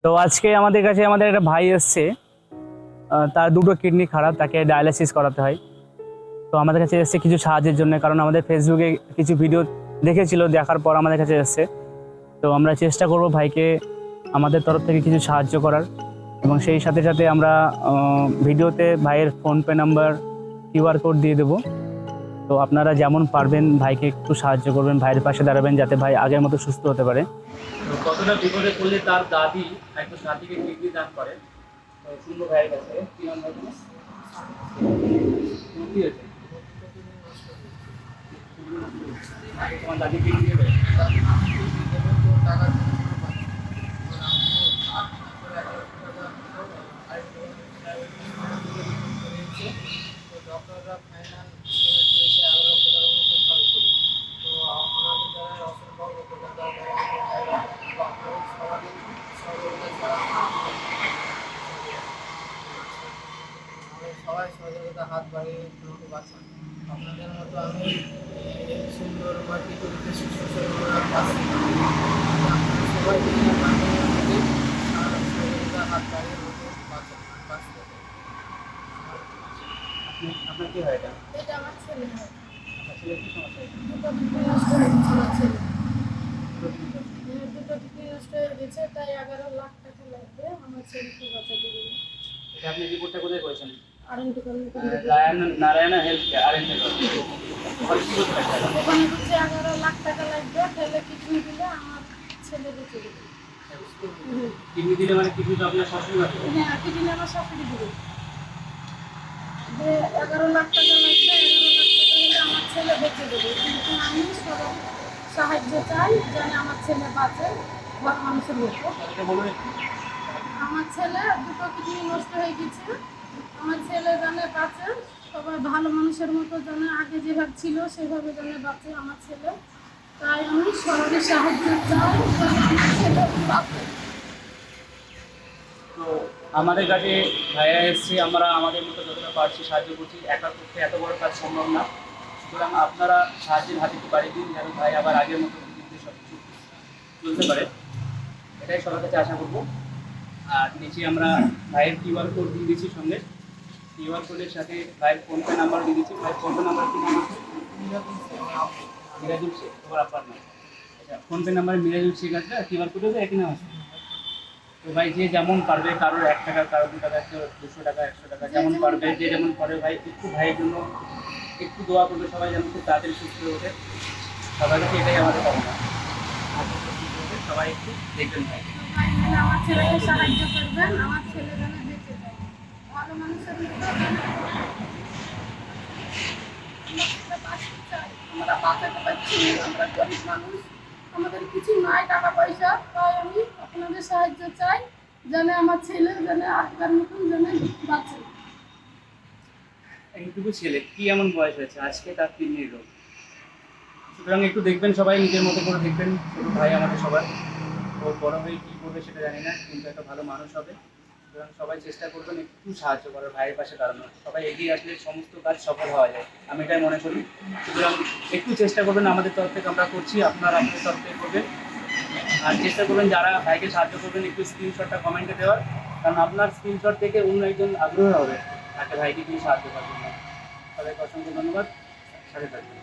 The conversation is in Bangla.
তো আজকে আমাদের কাছে আমাদের একটা ভাই এসছে, তার দুটো কিডনি খারাপ, তাকে ডায়ালিসিস করাতে হয়। তো আমাদের কাছে এসছে কিছু সাহায্যের জন্য, কারণ আমাদের ফেসবুকে কিছু ভিডিও দেখেছিল, দেখার পর আমাদের কাছে এসছে। তো আমরা চেষ্টা করব ভাইকে আমাদের তরফ থেকে কিছু সাহায্য করার, এবং সেই সাথে সাথে আমরা ভিডিওতে ভাইয়ের ফোনপে নাম্বার, কিউআর কোড দিয়ে দেবো। তো আপনারা যেমন পারবেন ভাইকে একটু সাহায্য করবেন, ভাইয়ের পাশে দাঁড়াবেন, যাতে ভাই আগের মতো সুস্থ হতে পারে। তো কতটা বিপদে পড়লে তার দাদি একটু সাথীকে কিডনি দান করে। তো শুনবো ভাইয়ের কাছে কি নাম ভাই তোমার? কি হয়েছে? তোমার দাদি কিডনি দেবে? ডক্টররা ফাইনাল দিয়েছে 11 লক্ষ টাকার মতো খরচ হলো। তো আমাদের দ্বারা অসম্ভব উপকার সহযোগিতা ছাড়া সবাই সহযোগিতা হাত বাড়িয়ে আমাকে বাঁচান। আপনাদের মতো আমি এই সুন্দর মাটি করিতে সুস্থ শরীর পাচ্ছি। আপনারা সবাই সহযোগিতা হাত বাড়িয়ে আমাকে বাঁচতে আপনার কি হয় এটা? এটা আমার ছেলে হয়। আপনার ছেলে কি সমস্যা হয়েছে? দুটো কিডনি নষ্ট হয়ে গেছে আমার ছেলে। দুটো কিডনি নষ্ট হয়ে গেছে, তাই 11 লাখ টাকা লাগবে আমার ছেলেকে বাঁচাতে গেলে। এটা আপনি রিপোর্টটা কোথায় করেছেন? RNT college Narayana health care RNT college. ওখানে কি করতে লাগবে? ওখানে বলছে 11 লাখ টাকা লাগবে, তাহলে কিডনি দিলে আমার ছেলে বেঁচে যাবে। কিডনি দিলে মানে কিডনি তো আপনার সবসময় লাগবে। হ্যাঁ, কিডনি আমার সবকিছু দিবে। যে 11 লাখ টাকা লাগবে, 11 লাখ টাকা হলে আমার ছেলে বেঁচে যাবে। কিন্তু আমি সবার সাহায্য চাই, যেন আমার ছেলে বাঁচে, ঘর মানুষের মতো। এটা বলুন। আমার ছেলে দুটো কিডনি নষ্ট হয়ে গেছে, আমার ছেলে জানে বাঁচে, সবাই ভালো মানুষের মতো জানে, আগে যেভাবে ছিল সেভাবে জানে বাঁচে আমার ছেলে। তাই আমি সবারই সাহায্য চাই, যেন আমার ছেলে বাঁচে। তো আমাদের কাছে ভাইরা এসছে, আমরা আমাদের মতো যতটা পারছি সাহায্য করছি। একার পক্ষে এত বড় কাজ সম্ভব না, সুতরাং আপনারা সাহায্যের হাতে একটু বাড়িয়ে দিন, যেন ভাই আবার আগের মতো সব কিছু চলতে পারে। এটাই সবার কাছে আশা করবো। আর নিচে আমরা ভাইয়ের কিউআর কোড দিয়ে দিচ্ছি, সঙ্গে কিউআর কোডের সাথে ভাইয়ের ফোনপে নাম্বার দিয়ে দিচ্ছি। ভাইয়ের ফোনপে নাম্বার কি নাম আছে? মিরাজুল শেখ। তোমার আপনার নাম? আচ্ছা, ফোনপে নাম্বার মিরাজুল শেখ আছে, আর কিউআর কোডেও তো একই নাম আছে। তো ভাই যে যেমন পারবে, কারোর 1 টাকা, কারোর 2 টাকা, কেউ 200 টাকা, 100 টাকা, যেমন পারবে, যে যেমন পারবে ভাই একটু ভাইয়ের জন্য একটু দোয়া করবে সবাই, যেন খুব তাড়াতাড়ি সুস্থ হয়ে ওঠে। সবার কাছে এটাই আমাদের কামনা। সবাই একটু দেখবেন ভাই। আমার ছেলেকে সাহায্য করবেন, আমার ছেলে যেন বেঁচে যায়, ভালো মানুষের মতো যেন আমরা বাঁচতে চাই। আমরা বাঁচাতে পারছি না, আমরা গরিব মানুষ, আমাদের কিছু নাই টাকা পয়সা। তাই আমি আপনাদের সাহায্য চাই, যেন আমার ছেলে যেন আগেকার মতন যেন বাঁচে। এইটুকু ছেলে কি এমন বয়স হয়েছে আজকে তার কিডনির রোগ। সুতরাং একটু দেখবেন সবাই, নিজের মতো করে দেখবেন। ছোটো ভাই আমাদের সবার, ও বড় হয়ে কী করবে সেটা জানি না, কিন্তু একটা ভালো মানুষ হবে। সুতরাং সবাই চেষ্টা করবেন একটু সাহায্য করার, ভাইয়ের পাশে দাঁড়ানো। সবাই এগিয়ে আসলে সমস্ত কাজ সফল হওয়া যায়, আমি এটাই মনে করি। সুতরাং একটু চেষ্টা করবেন, আমাদের তরফ থেকে আমরা করছি, আপনারা আপনাদের তরফ থেকে করবেন। আর চেষ্টা করবেন যারা ভাইকে সাহায্য করবেন একটু স্ক্রিনশটটা কমেন্টে দেওয়ার, কারণ আপনার স্ক্রিনশট থেকে অন্য একজন আগ্রহ হবে তাকে ভাইকে দিয়ে সাহায্য করার জন্য। সবাইকে অসংখ্য ধন্যবাদ, সাথে থাকবেন।